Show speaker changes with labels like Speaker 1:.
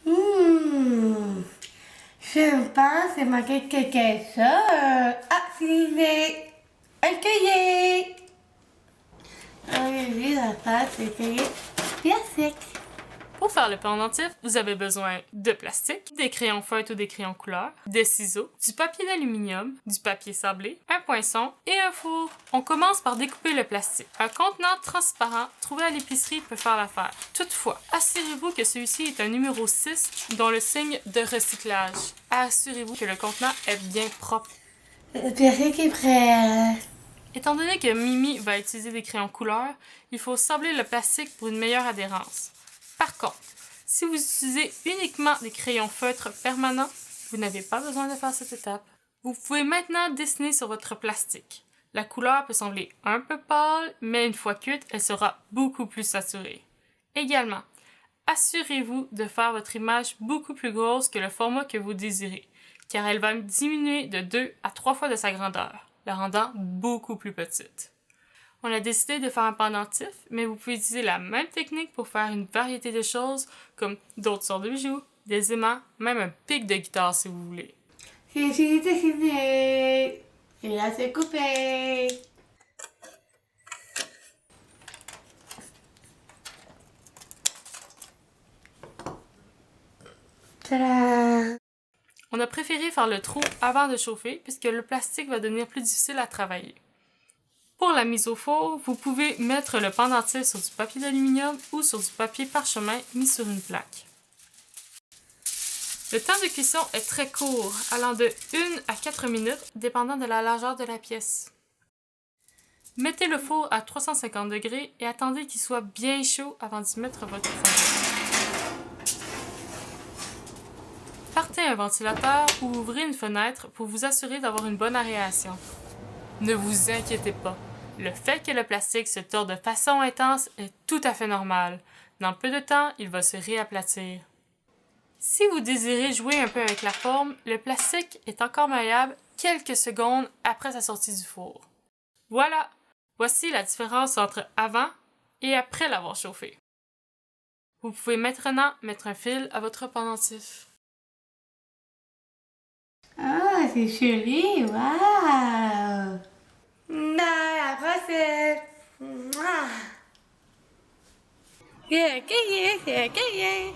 Speaker 1: Mmh. Je pense que manquer quelque chose. Ah, c'est un cahier. Oui, la pâte, c'est cahier plastique.
Speaker 2: Pour faire le pendentif, vous avez besoin de plastique, des crayons feutres ou des crayons couleur, des ciseaux, du papier d'aluminium, du papier sablé, un poinçon et un four. On commence par découper le plastique. Un contenant transparent trouvé à l'épicerie peut faire l'affaire. Toutefois, assurez-vous que celui-ci est un numéro 6 dont le signe de recyclage. Assurez-vous que le contenant est bien propre.
Speaker 1: Le plastique est prêt.
Speaker 2: Étant donné que Mimi va utiliser des crayons couleur, il faut sabler le plastique pour une meilleure adhérence. Par contre, si vous utilisez uniquement des crayons feutres permanents, vous n'avez pas besoin de faire cette étape. Vous pouvez maintenant dessiner sur votre plastique. La couleur peut sembler un peu pâle, mais une fois cuite, elle sera beaucoup plus saturée. Également, assurez-vous de faire votre image beaucoup plus grosse que le format que vous désirez, car elle va diminuer de 2 à 3 fois de sa grandeur, la rendant beaucoup plus petite. On a décidé de faire un pendentif, mais vous pouvez utiliser la même technique pour faire une variété de choses, comme d'autres sortes de bijoux, des aimants, même un pic de guitare si vous voulez.
Speaker 1: C'est fini de dessiner. Et là, c'est coupé. Tadam!
Speaker 2: On a préféré faire le trou avant de chauffer, puisque le plastique va devenir plus difficile à travailler. Pour la mise au four, vous pouvez mettre le pendentif sur du papier d'aluminium ou sur du papier parchemin mis sur une plaque. Le temps de cuisson est très court, allant de 1 à 4 minutes, dépendant de la largeur de la pièce. Mettez le four à 350 degrés et attendez qu'il soit bien chaud avant d'y mettre votre fondue. Partez un ventilateur ou ouvrez une fenêtre pour vous assurer d'avoir une bonne aération. Ne vous inquiétez pas. Le fait que le plastique se tord de façon intense est tout à fait normal. Dans peu de temps, il va se réaplatir. Si vous désirez jouer un peu avec la forme, le plastique est encore malléable quelques secondes après sa sortie du four. Voilà! Voici la différence entre avant et après l'avoir chauffé. Vous pouvez maintenant mettre un fil à votre pendentif.
Speaker 1: Ah, c'est joli. Waouh! À la prochaine. Mouah. C'est un cahier, c'est un cahier.